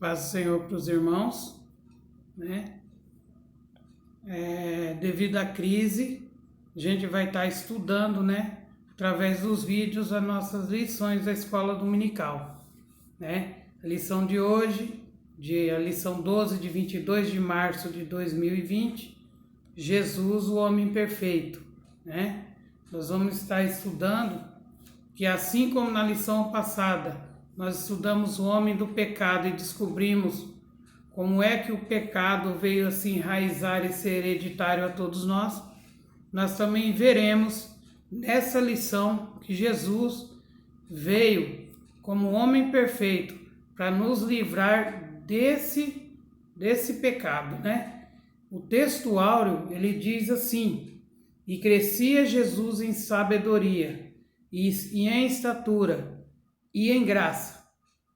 Paz do Senhor para os irmãos, né? Devido à crise, a gente vai estar estudando, né? Através dos vídeos, as nossas lições da escola dominical, né? A lição de hoje, a lição 12 de 22 de março de 2020, Jesus, o homem perfeito, né? Nós vamos estar estudando que, assim como na lição passada, nós estudamos o homem do pecado e descobrimos como é que o pecado veio a se enraizar e ser hereditário a todos nós, nós também veremos nessa lição que Jesus veio como homem perfeito para nos livrar desse pecado, né? O texto áureo, ele diz assim: e crescia Jesus em sabedoria e em estatura e em graça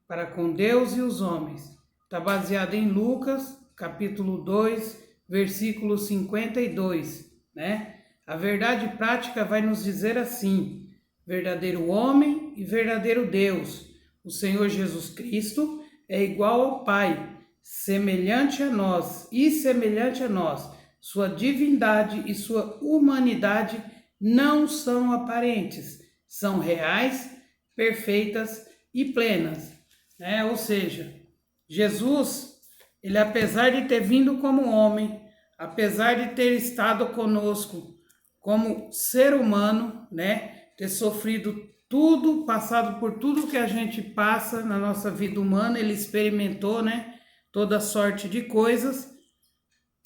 para com Deus e os homens. Está baseado em Lucas, capítulo 2, versículo 52, né? A verdade prática vai nos dizer assim: verdadeiro homem e verdadeiro Deus. O Senhor Jesus Cristo é igual ao Pai, semelhante a nós e semelhante a nós. Sua divindade e sua humanidade não são aparentes, são reais, perfeitas e plenas, né? Ou seja, Jesus, ele, apesar de ter vindo como homem, apesar de ter estado conosco como ser humano, né? Ter sofrido tudo, passado por tudo que a gente passa na nossa vida humana, ele experimentou, né? Toda sorte de coisas.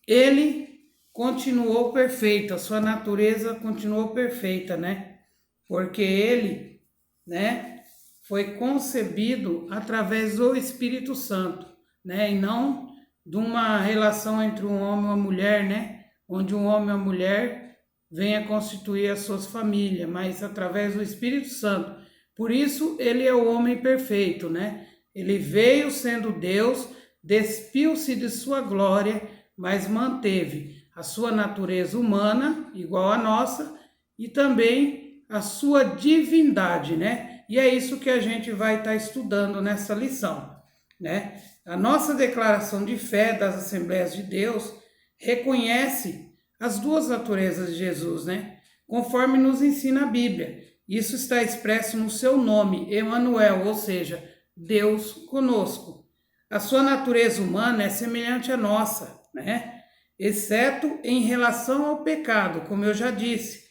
Ele continuou perfeito, a sua natureza continuou perfeita, né? Porque ele, né, foi concebido através do Espírito Santo, né? E não de uma relação entre um homem e uma mulher, né? Onde um homem e uma mulher venha constituir as suas famílias, mas através do Espírito Santo. Por isso, ele é o homem perfeito, né? Ele veio sendo Deus, despiu-se de sua glória, mas manteve a sua natureza humana, igual à nossa, e também a sua divindade, né? E é isso que a gente vai estar estudando nessa lição, né? A nossa declaração de fé das Assembleias de Deus reconhece as duas naturezas de Jesus, né? Conforme nos ensina a Bíblia. Isso está expresso no seu nome, Emanuel, ou seja, Deus conosco. A sua natureza humana é semelhante à nossa, né? Exceto em relação ao pecado, como eu já disse.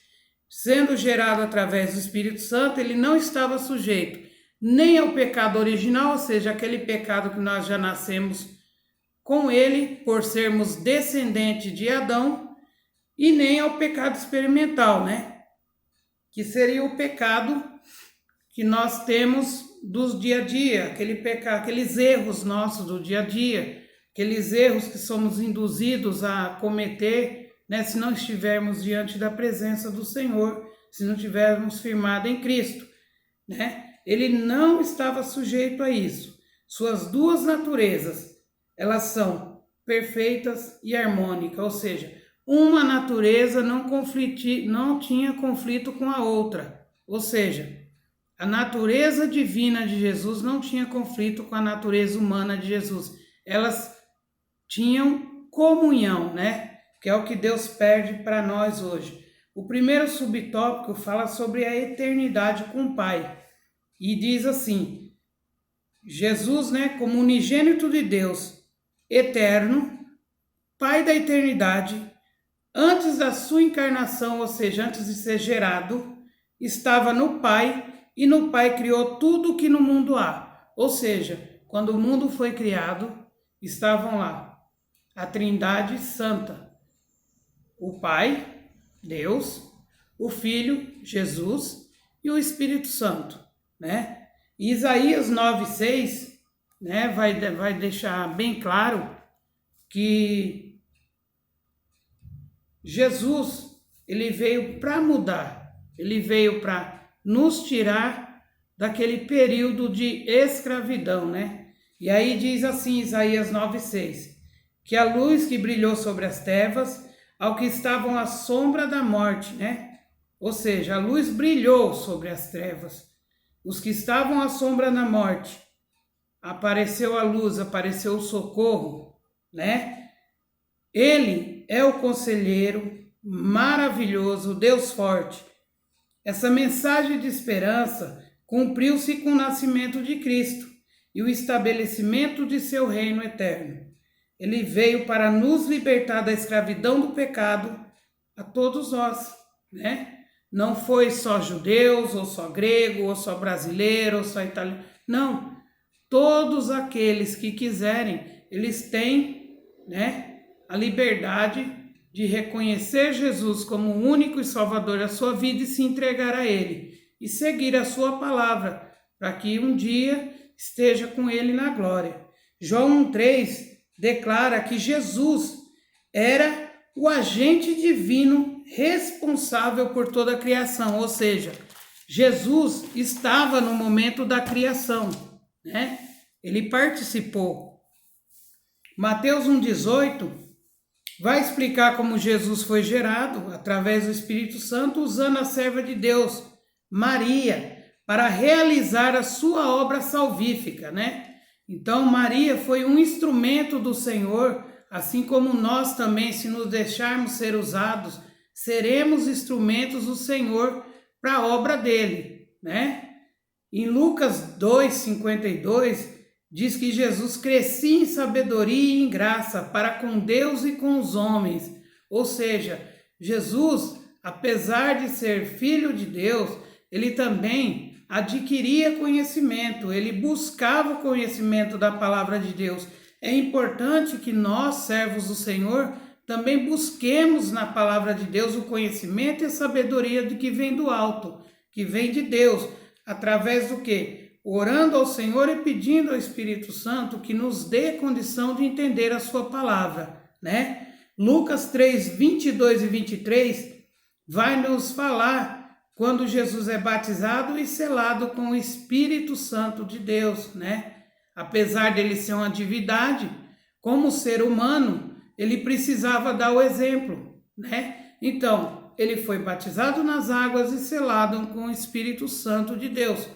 Sendo gerado através do Espírito Santo, ele não estava sujeito nem ao pecado original, ou seja, aquele pecado que nós já nascemos com ele, por sermos descendentes de Adão, e nem ao pecado experimental, né? Que seria o pecado que nós temos dos dia a dia, aquele pecado, aqueles erros nossos do dia a dia, aqueles erros que somos induzidos a cometer, né, se não estivermos diante da presença do Senhor, se não tivermos firmado em Cristo, né? Ele não estava sujeito a isso. Suas duas naturezas, elas são perfeitas e harmônicas, ou seja, uma natureza não tinha conflito com a outra, ou seja, a natureza divina de Jesus não tinha conflito com a natureza humana de Jesus. Elas tinham comunhão, né? Que é o que Deus pede para nós hoje. O primeiro subtópico fala sobre a eternidade com o Pai. E diz assim: Jesus, né, como unigênito de Deus, eterno, Pai da eternidade, antes da sua encarnação, ou seja, antes de ser gerado, estava no Pai, e no Pai criou tudo o que no mundo há. Ou seja, quando o mundo foi criado, estavam lá a Trindade Santa, o Pai, Deus, o Filho, Jesus, e o Espírito Santo, né? E Isaías 9:6, né, vai deixar bem claro que Jesus, ele veio para mudar, ele veio para nos tirar daquele período de escravidão, né? E aí diz assim, Isaías 9:6, que a luz que brilhou sobre as trevas, ao que estavam à sombra da morte, né? Ou seja, a luz brilhou sobre as trevas. Os que estavam à sombra da morte apareceu a luz, apareceu o socorro, né? Ele é o conselheiro maravilhoso, Deus forte. Essa mensagem de esperança cumpriu-se com o nascimento de Cristo e o estabelecimento de seu reino eterno. Ele veio para nos libertar da escravidão do pecado a todos nós, né? Não foi só judeus, ou só grego, ou só brasileiro, ou só italiano. Não, todos aqueles que quiserem, eles têm, né, a liberdade de reconhecer Jesus como o único e salvador da sua vida e se entregar a Ele e seguir a sua palavra, para que um dia esteja com Ele na glória. João 1,3 declara que Jesus era o agente divino responsável por toda a criação, ou seja, Jesus estava no momento da criação, né? Ele participou. Mateus 1,18 vai explicar como Jesus foi gerado através do Espírito Santo, usando a serva de Deus, Maria, para realizar a sua obra salvífica, né? Então Maria foi um instrumento do Senhor, assim como nós também, se nos deixarmos ser usados, seremos instrumentos do Senhor para a obra dele, né? Em Lucas 2,52, diz que Jesus crescia em sabedoria e em graça para com Deus e com os homens. Ou seja, Jesus, apesar de ser filho de Deus, ele também adquiria conhecimento, ele buscava o conhecimento da palavra de Deus. É importante que nós, servos do Senhor, também busquemos na palavra de Deus o conhecimento e a sabedoria de que vem do alto, que vem de Deus, através do quê? Orando ao Senhor e pedindo ao Espírito Santo que nos dê condição de entender a sua palavra, né? Lucas 3, 22 e 23 vai nos falar quando Jesus é batizado e selado com o Espírito Santo de Deus, né? Apesar dele ser uma divindade, como ser humano, ele precisava dar o exemplo, né? Então, ele foi batizado nas águas e selado com o Espírito Santo de Deus.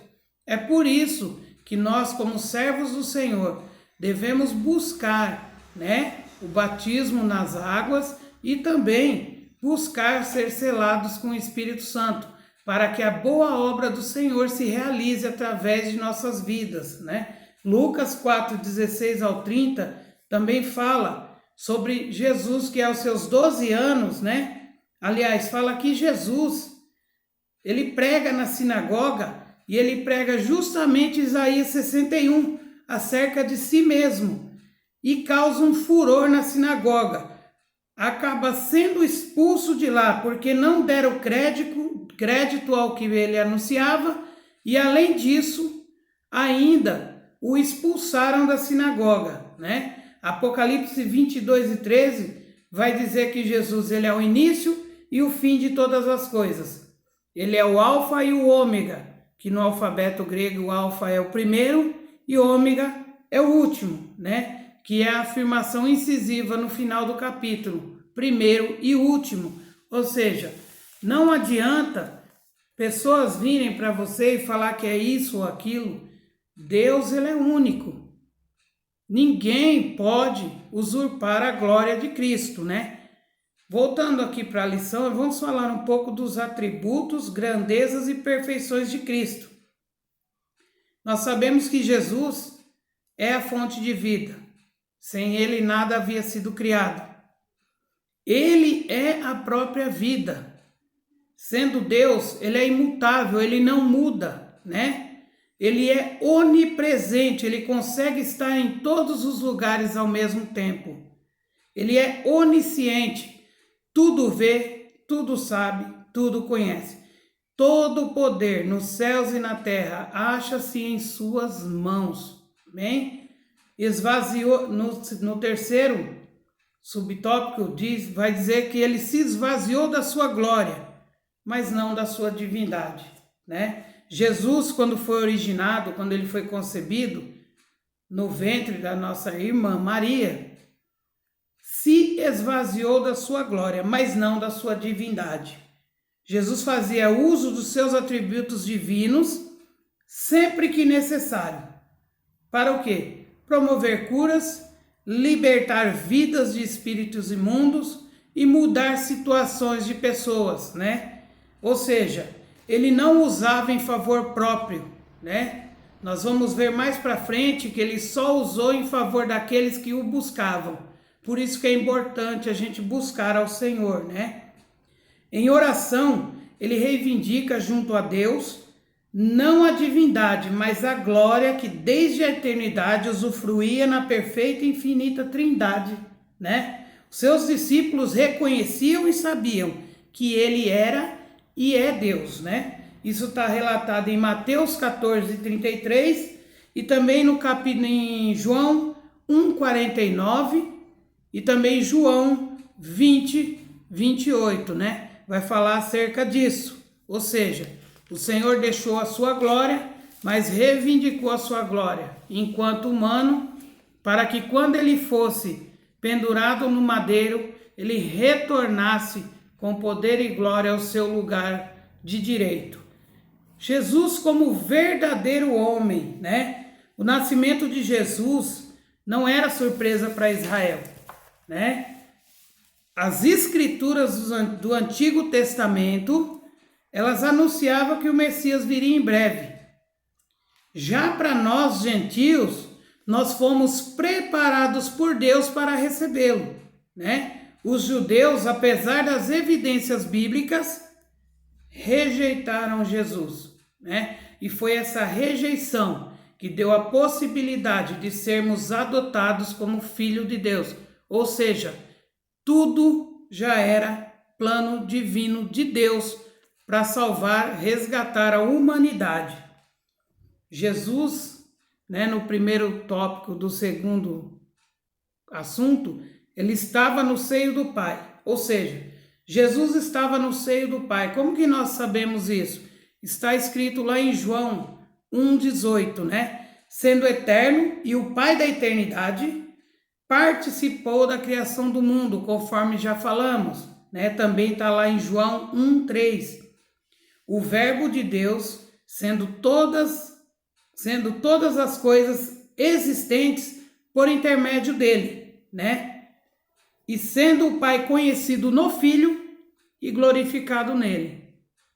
É por isso que nós, como servos do Senhor, devemos buscar, né, o batismo nas águas e também buscar ser selados com o Espírito Santo, para que a boa obra do Senhor se realize através de nossas vidas, né? Lucas 4, 16 ao 30 também fala sobre Jesus, que aos seus 12 anos, né? Aliás, fala que Jesus, ele prega na sinagoga e ele prega justamente Isaías 61 acerca de si mesmo e causa um furor na sinagoga. Acaba sendo expulso de lá porque não deram crédito ao que ele anunciava e, além disso, ainda o expulsaram da sinagoga, né? Apocalipse 22 e 13 vai dizer que Jesus, ele é o início e o fim de todas as coisas. Ele é o alfa e o ômega, que no alfabeto grego o alfa é o primeiro e o ômega é o último, né? Que é a afirmação incisiva no final do capítulo, primeiro e último. Ou seja, não adianta pessoas virem para você e falar que é isso ou aquilo. Deus, ele é único. Ninguém pode usurpar a glória de Cristo, né? Voltando aqui para a lição, vamos falar um pouco dos atributos, grandezas e perfeições de Cristo. Nós sabemos que Jesus é a fonte de vida. Sem ele nada havia sido criado. Ele é a própria vida. Sendo Deus, ele é imutável, ele não muda, né? Ele é onipresente, ele consegue estar em todos os lugares ao mesmo tempo. Ele é onisciente, tudo vê, tudo sabe, tudo conhece. Todo o poder nos céus e na terra acha-se em suas mãos. Amém? Esvaziou, no terceiro subtópico vai dizer que ele se esvaziou da sua glória, mas não da sua divindade, né? Jesus, quando foi originado, quando ele foi concebido no ventre da nossa irmã Maria, se esvaziou da sua glória, mas não da sua divindade. Jesus fazia uso dos seus atributos divinos sempre que necessário. para o quê? Promover curas, libertar vidas de espíritos imundos e mudar situações de pessoas, né? Ou seja, ele não usava em favor próprio, né? Nós vamos ver mais para frente que ele só usou em favor daqueles que o buscavam. Por isso que é importante a gente buscar ao Senhor, né? Em oração, ele reivindica junto a Deus, não a divindade, mas a glória que desde a eternidade usufruía na perfeita e infinita Trindade, né? Seus discípulos reconheciam e sabiam que ele era e é Deus, né? Isso está relatado em Mateus 14:33 e também em João 1:49 e também João 20:28, né? Vai falar acerca disso. Ou seja, o Senhor deixou a sua glória, mas reivindicou a sua glória enquanto humano, para que quando ele fosse pendurado no madeiro, ele retornasse com poder e glória ao seu lugar de direito. Jesus como verdadeiro homem, né? O nascimento de Jesus não era surpresa para Israel, né? As escrituras do Antigo Testamento, elas anunciavam que o Messias viria em breve. Já para nós gentios, nós fomos preparados por Deus para recebê-lo, né? Os judeus, apesar das evidências bíblicas, rejeitaram Jesus, né? E foi essa rejeição que deu a possibilidade de sermos adotados como filho de Deus. Ou seja, tudo já era plano divino de Deus para salvar, resgatar a humanidade. Jesus, né, no primeiro tópico do segundo assunto, ele estava no seio do Pai. Ou seja, Jesus estava no seio do Pai. Como que nós sabemos isso? Está escrito lá em João 1:18, né? Sendo eterno e o Pai da eternidade, participou da criação do mundo, conforme já falamos, né? Também está lá em João 1:3. O Verbo de Deus, sendo todas as coisas existentes por intermédio dele, né? E sendo o Pai conhecido no Filho e glorificado nele,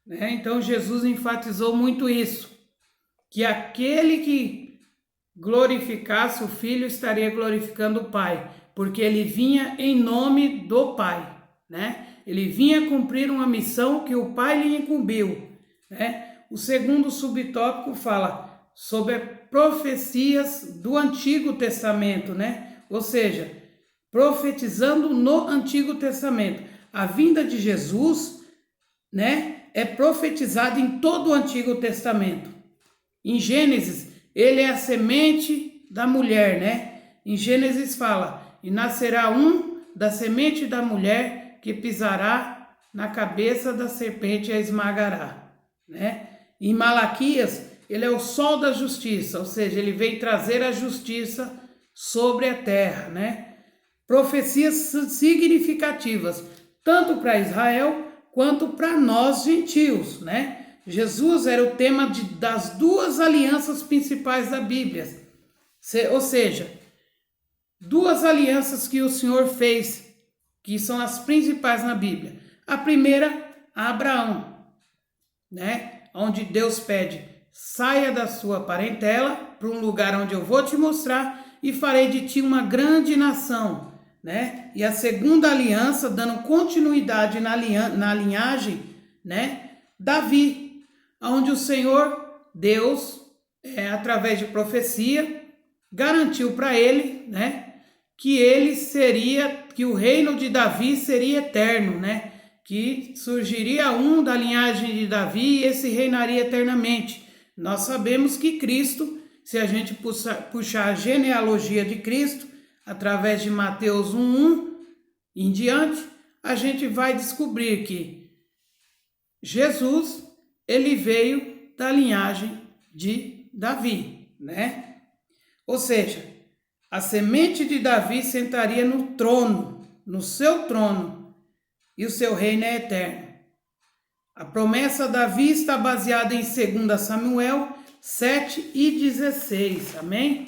né? Então Jesus enfatizou muito isso, que aquele que glorificasse o Filho estaria glorificando o Pai, porque ele vinha em nome do Pai, né? Ele vinha cumprir uma missão que o Pai lhe incumbiu, né? O segundo subtópico fala sobre profecias do Antigo Testamento, né? Ou seja, profetizando no Antigo Testamento. A vinda de Jesus, né, é profetizada em todo o Antigo Testamento. Em Gênesis, ele é a semente da mulher, né? Em Gênesis fala, e nascerá um da semente da mulher que pisará na cabeça da serpente e a esmagará, né? Em Malaquias, ele é o sol da justiça, ou seja, ele vem trazer a justiça sobre a terra, né? Profecias significativas, tanto para Israel quanto para nós gentios, né? Jesus era o tema das duas alianças principais da Bíblia, ou seja, duas alianças que o Senhor fez, que são as principais na Bíblia. A primeira, a Abraão, né? Onde Deus pede, saia da sua parentela para um lugar onde eu vou te mostrar e farei de ti uma grande nação, né? E a segunda aliança, dando continuidade na linhagem, né? Davi, onde o Senhor, Deus, através de profecia, garantiu para ele, né? Que o reino de Davi seria eterno, né? Que surgiria um da linhagem de Davi e esse reinaria eternamente. Nós sabemos que Cristo, se a gente puxar a genealogia de Cristo, através de Mateus 1:1 em diante, a gente vai descobrir que Jesus, ele veio da linhagem de Davi, né? Ou seja, a semente de Davi sentaria no trono, no seu trono, e o seu reino é eterno. A promessa de Davi está baseada em 2 Samuel 7:16, amém?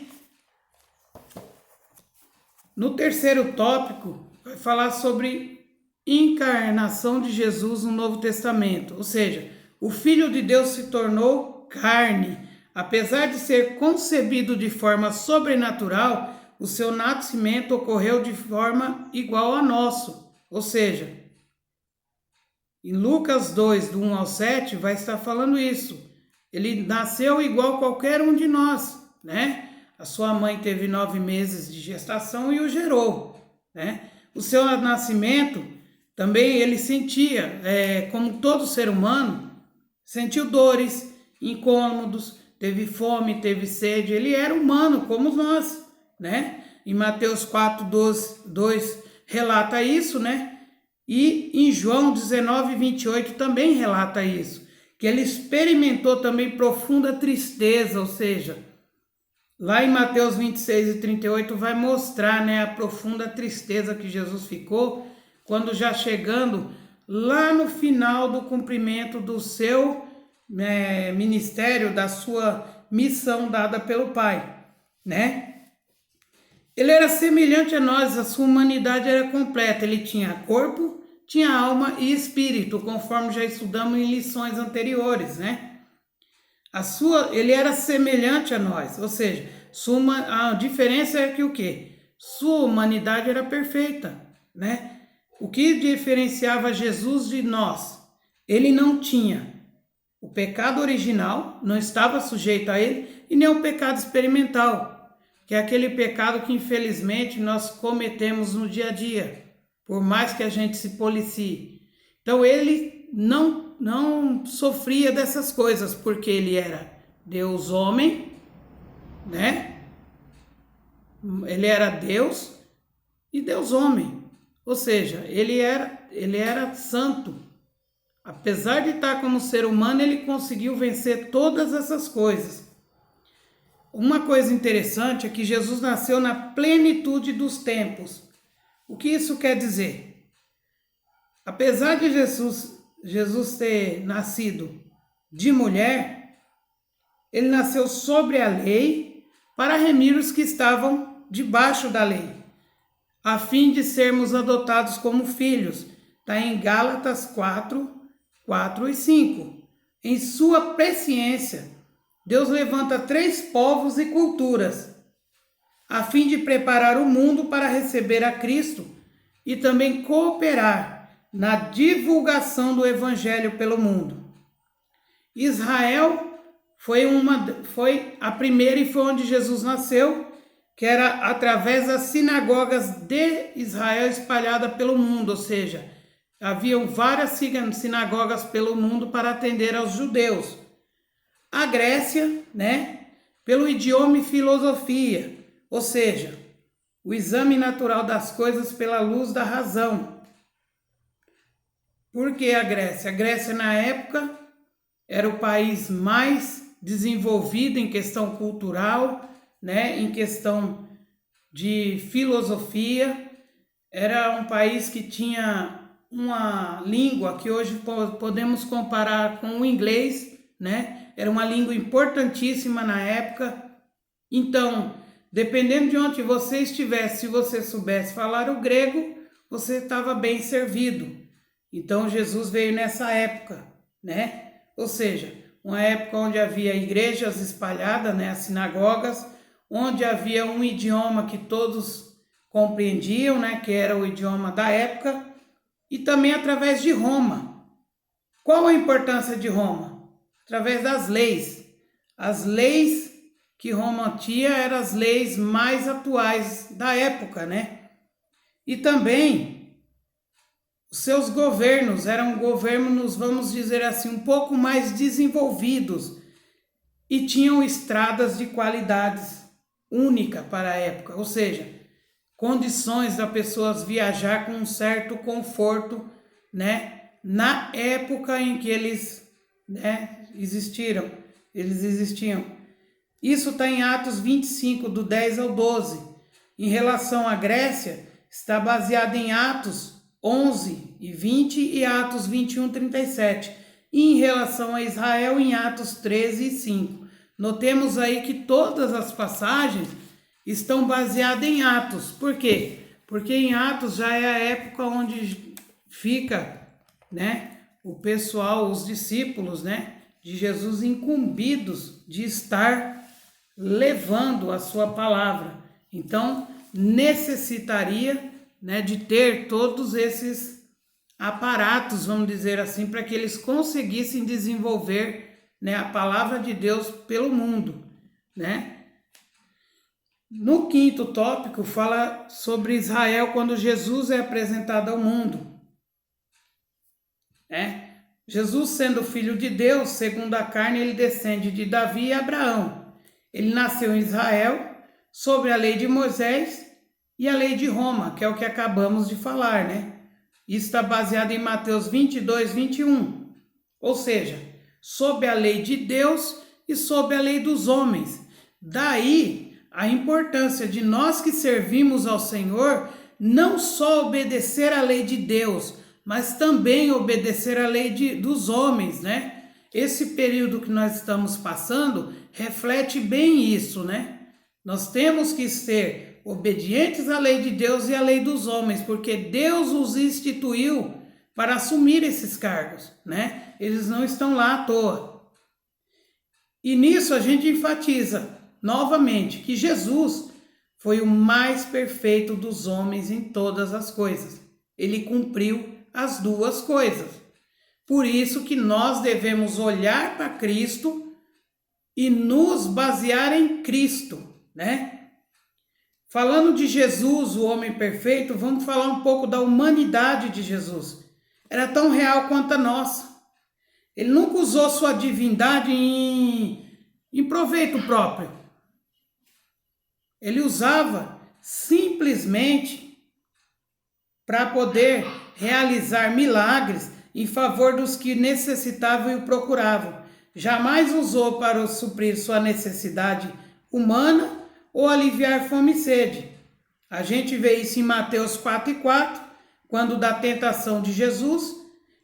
No terceiro tópico, vai falar sobre encarnação de Jesus no Novo Testamento, ou seja, o Filho de Deus se tornou carne. Apesar de ser concebido de forma sobrenatural, o seu nascimento ocorreu de forma igual a nosso, ou seja, em Lucas 2, do 1 ao 7, vai estar falando isso. Ele nasceu igual a qualquer um de nós, né? A sua mãe teve 9 meses de gestação e o gerou, né? O seu nascimento também ele sentia, como todo ser humano, sentiu dores, incômodos, teve fome, teve sede. Ele era humano como nós, né? Em Mateus 4, 2 relata isso, né? E em João 19, 28 também relata isso, que ele experimentou também profunda tristeza, ou seja, lá em Mateus 26 e 38 vai mostrar, né, a profunda tristeza que Jesus ficou quando já chegando lá no final do cumprimento do seu ministério, da sua missão dada pelo Pai, né? Ele era semelhante a nós, a sua humanidade era completa, ele tinha corpo, tinha alma e espírito, conforme já estudamos em lições anteriores, né? Ele era semelhante a nós, ou seja, a diferença é que o quê? Sua humanidade era perfeita, né? O que diferenciava Jesus de nós? Ele não tinha o pecado original, não estava sujeito a ele, e nem o pecado experimental, que é aquele pecado que infelizmente nós cometemos no dia a dia, por mais que a gente se policie. Então ele não sofria dessas coisas, porque ele era Deus homem, né? Ele era Deus e Deus homem, ou seja, ele era santo. Apesar de estar como ser humano, ele conseguiu vencer todas essas coisas. Uma coisa interessante é que Jesus nasceu na plenitude dos tempos. O que isso quer dizer? Apesar de Jesus ter nascido de mulher, ele nasceu sobre a lei para remir os que estavam debaixo da lei, a fim de sermos adotados como filhos. Está em Gálatas 4, 4 e 5. Em sua presciência, Deus levanta 3 povos e culturas, a fim de preparar o mundo para receber a Cristo e também cooperar na divulgação do Evangelho pelo mundo. Israel foi a primeira e foi onde Jesus nasceu, que era através das sinagogas de Israel espalhadas pelo mundo, ou seja, haviam várias sinagogas pelo mundo para atender aos judeus. A Grécia, né, pelo idioma e filosofia, ou seja, o exame natural das coisas pela luz da razão. Por que a Grécia? A Grécia, na época, era o país mais desenvolvido em questão cultural, né, em questão de filosofia. Era um país que tinha uma língua que hoje podemos comparar com o inglês, né? Era uma língua importantíssima na época. Então, dependendo de onde você estivesse, se você soubesse falar o grego, você estava bem servido. Então, Jesus veio nessa época, né? Ou seja, uma época onde havia igrejas espalhadas, né? As sinagogas, onde havia um idioma que todos compreendiam, né? Que era o idioma da época, e também através de Roma. Qual a importância de Roma? Através das leis. As leis que Roma tinha eram as leis mais atuais da época, né? E também os seus governos eram governos, vamos dizer assim, um pouco mais desenvolvidos e tinham estradas de qualidades única para a época, ou seja, condições da pessoas viajar com um certo conforto, né? Na época em que eles, né, eles existiam. Isso está em Atos 25, do 10 ao 12. Em relação à Grécia, está baseado em Atos 11 e 20 e Atos 21, 37. E em relação a Israel, em Atos 13 e 5. Notemos aí que todas as passagens estão baseadas em Atos. Por quê? Porque em Atos já é a época onde fica, né, o pessoal, os discípulos, né, de Jesus incumbidos de estar levando a sua palavra. Então, necessitaria, né, de ter todos esses aparatos, vamos dizer assim, para que eles conseguissem desenvolver, né, a palavra de Deus pelo mundo, né? No quinto tópico, fala sobre Israel quando Jesus é apresentado ao mundo. Jesus, sendo filho de Deus, segundo a carne, ele descende de Davi e Abraão. Ele nasceu em Israel, sobre a lei de Moisés e a lei de Roma, que é o que acabamos de falar, né? Isso está baseado em Mateus 22, 21. Ou seja, sob a lei de Deus e sob a lei dos homens. Daí a importância de nós que servimos ao Senhor não só obedecer à lei de Deus, mas também obedecer à lei dos homens, né? Esse período que nós estamos passando reflete bem isso, né? Nós temos que ser obedientes à lei de Deus e à lei dos homens, porque Deus os instituiu para assumir esses cargos, né? Eles não estão lá à toa. E nisso a gente enfatiza novamente que Jesus foi o mais perfeito dos homens em todas as coisas. Ele cumpriu as duas coisas. Por isso que nós devemos olhar para Cristo e nos basear em Cristo, né? Falando de Jesus, o homem perfeito, vamos falar um pouco da humanidade de Jesus. Era tão real quanto a nossa. Ele nunca usou sua divindade em proveito próprio. Ele usava simplesmente para poder realizar milagres em favor dos que necessitavam e o procuravam. Jamais usou para suprir sua necessidade humana ou aliviar fome e sede. A gente vê isso em Mateus 4:4, quando da tentação de Jesus,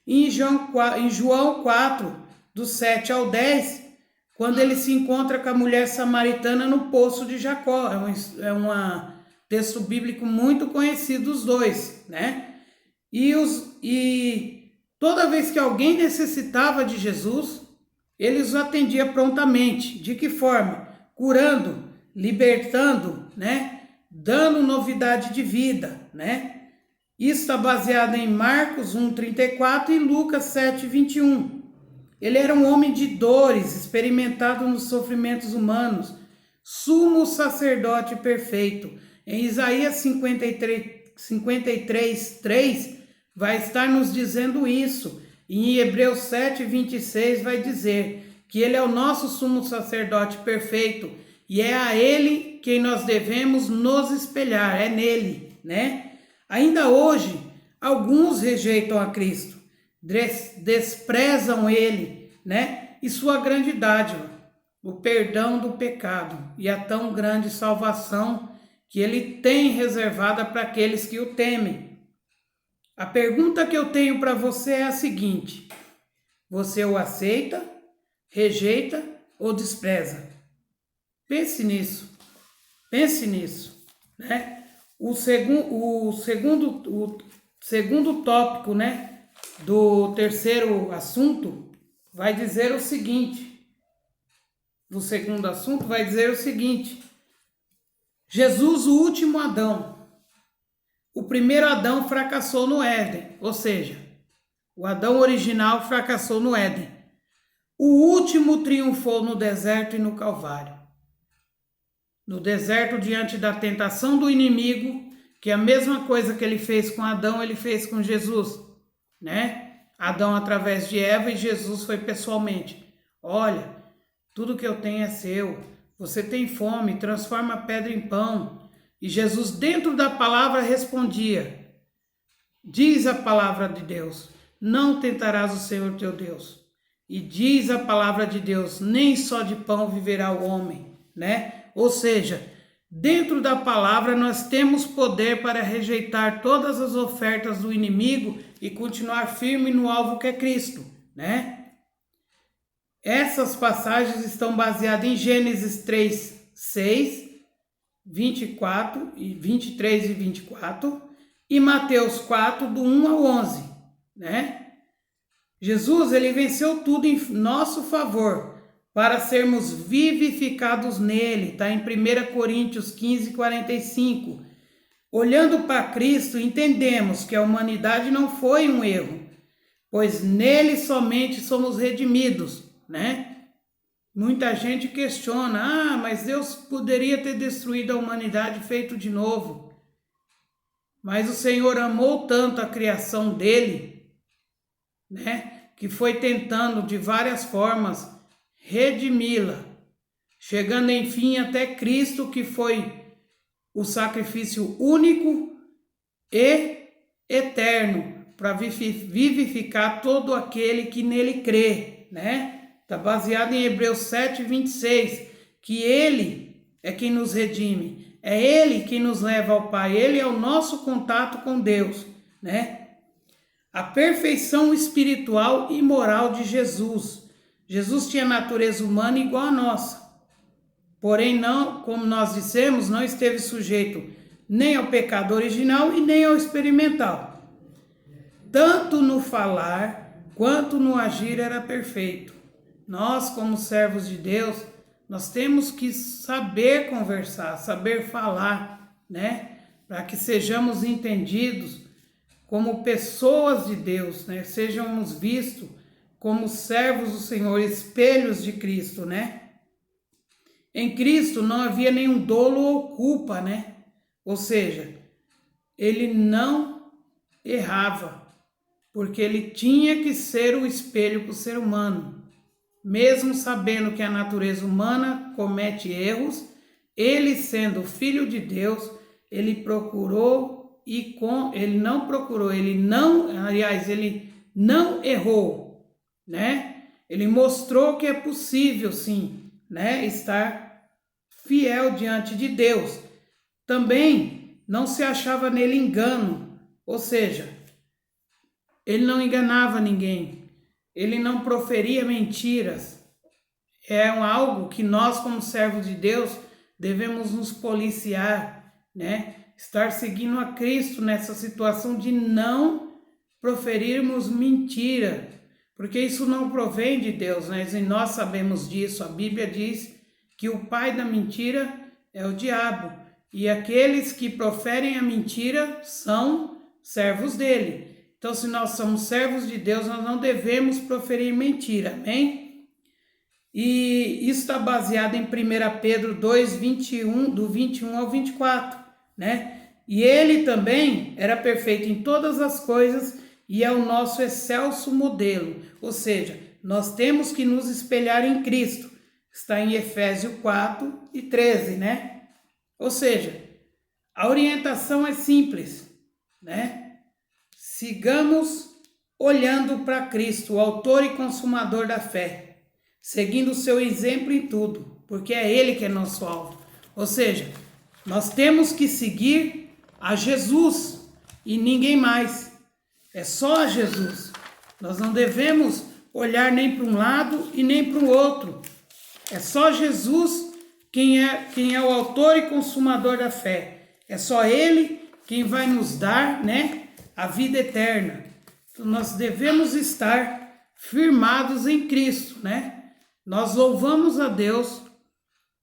e em João 4, do 7 ao 10, quando ele se encontra com a mulher samaritana no poço de Jacó. É um texto bíblico muito conhecido dos dois, né? E toda vez que alguém necessitava de Jesus, ele os atendia prontamente. De que forma? Curando, libertando, né? Dando novidade de vida, né? Isso está baseado em Marcos 1:34 e Lucas 7:21. Ele era um homem de dores, experimentado nos sofrimentos humanos, sumo sacerdote perfeito. Em Isaías 53:3 vai estar nos dizendo isso. E em Hebreus 7:26 vai dizer que ele é o nosso sumo sacerdote perfeito e é a ele quem nós devemos nos espelhar, é nele, né? Ainda hoje, alguns rejeitam a Cristo, desprezam ele, né? E sua grande dádiva, o perdão do pecado e a tão grande salvação que ele tem reservada para aqueles que o temem. A pergunta que eu tenho para você é a seguinte: você o aceita, rejeita ou despreza? Pense nisso, né? O segundo tópico, né, do terceiro assunto vai dizer o seguinte: Jesus, o último Adão. O primeiro Adão fracassou no Éden, ou seja, o Adão original fracassou no Éden. O último triunfou no deserto e no Calvário. No deserto, diante da tentação do inimigo, que é a mesma coisa que ele fez com Adão, ele fez com Jesus, né? Adão através de Eva e Jesus foi pessoalmente. Olha, tudo que eu tenho é seu. Você tem fome, transforma a pedra em pão. E Jesus, dentro da palavra, respondia: diz a palavra de Deus, não tentarás o Senhor teu Deus. E diz a palavra de Deus, nem só de pão viverá o homem, né? Ou seja, dentro da palavra nós temos poder para rejeitar todas as ofertas do inimigo e continuar firme no alvo que é Cristo, né? Essas passagens estão baseadas em Gênesis 3:6 24, 23 e 24, e Mateus 4, do 1 ao 11, né? Jesus, ele venceu tudo em nosso favor, para sermos vivificados nele, tá em 1 Coríntios 15, 45. Olhando para Cristo, entendemos que a humanidade não foi um erro, pois nele somente somos redimidos, né? Muita gente questiona, mas Deus poderia ter destruído a humanidade e feito de novo. Mas o Senhor amou tanto a criação dele, né, que foi tentando de várias formas redimi-la, chegando enfim até Cristo, que foi o sacrifício único e eterno para vivificar todo aquele que nele crê, né? Está baseado em Hebreus 7, 26, que Ele é quem nos redime, é Ele quem nos leva ao Pai, Ele é o nosso contato com Deus, né? A perfeição espiritual e moral de Jesus. Jesus tinha natureza humana igual a nossa, porém não, como nós dissemos, não esteve sujeito nem ao pecado original e nem ao experimental. Tanto no falar quanto no agir era perfeito. Nós, como servos de Deus, nós temos que saber conversar, saber falar, né? Para que sejamos entendidos como pessoas de Deus, né? Sejamos vistos como servos do Senhor, espelhos de Cristo, né? Em Cristo não havia nenhum dolo ou culpa, né? Ou seja, ele não errava, porque ele tinha que ser o espelho para o ser humano. Mesmo sabendo que a natureza humana comete erros, ele sendo filho de Deus, ele não errou, né? Ele mostrou que é possível, sim, né, estar fiel diante de Deus. Também não se achava nele engano, ou seja, ele não enganava ninguém. Ele não proferia mentiras. É algo que nós, como servos de Deus, devemos nos policiar, né? Estar seguindo a Cristo nessa situação de não proferirmos mentira, porque isso não provém de Deus, né? E nós sabemos disso. A Bíblia diz que o pai da mentira é o diabo, e aqueles que proferem a mentira são servos dele. Então, se nós somos servos de Deus, nós não devemos proferir mentira, amém? E isso está baseado em 1 Pedro 2, 21, do 21 ao 24, né? E ele também era perfeito em todas as coisas e é o nosso excelso modelo, ou seja, nós temos que nos espelhar em Cristo. Está em Efésios 4 e 13, né? Ou seja, a orientação é simples, né? Sigamos olhando para Cristo, o autor e consumador da fé, seguindo o seu exemplo em tudo, porque é Ele que é nosso alvo. Ou seja, nós temos que seguir a Jesus e ninguém mais. É só a Jesus. Nós não devemos olhar nem para um lado e nem para o outro. É só Jesus quem é o autor e consumador da fé. É só Ele quem vai nos dar, né, a vida eterna. Então, nós devemos estar firmados em Cristo, né? Nós louvamos a Deus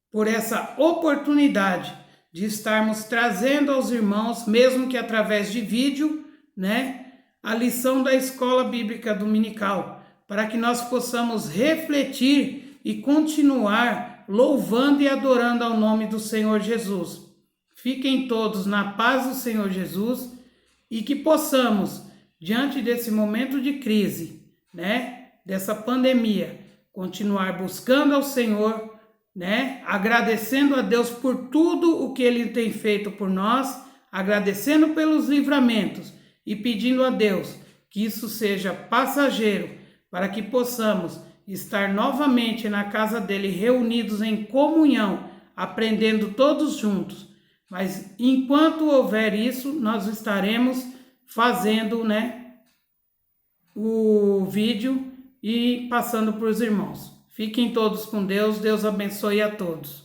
por essa oportunidade de estarmos trazendo aos irmãos, mesmo que através de vídeo, né, a lição da Escola Bíblica Dominical, para que nós possamos refletir e continuar louvando e adorando ao nome do Senhor Jesus. Fiquem todos na paz do Senhor Jesus e que possamos, diante desse momento de crise, né, dessa pandemia, continuar buscando ao Senhor, né, agradecendo a Deus por tudo o que Ele tem feito por nós, agradecendo pelos livramentos e pedindo a Deus que isso seja passageiro, para que possamos estar novamente na casa dele, reunidos em comunhão, aprendendo todos juntos. Mas enquanto houver isso, nós estaremos fazendo, né, o vídeo e passando para os irmãos. Fiquem todos com Deus. Deus abençoe a todos.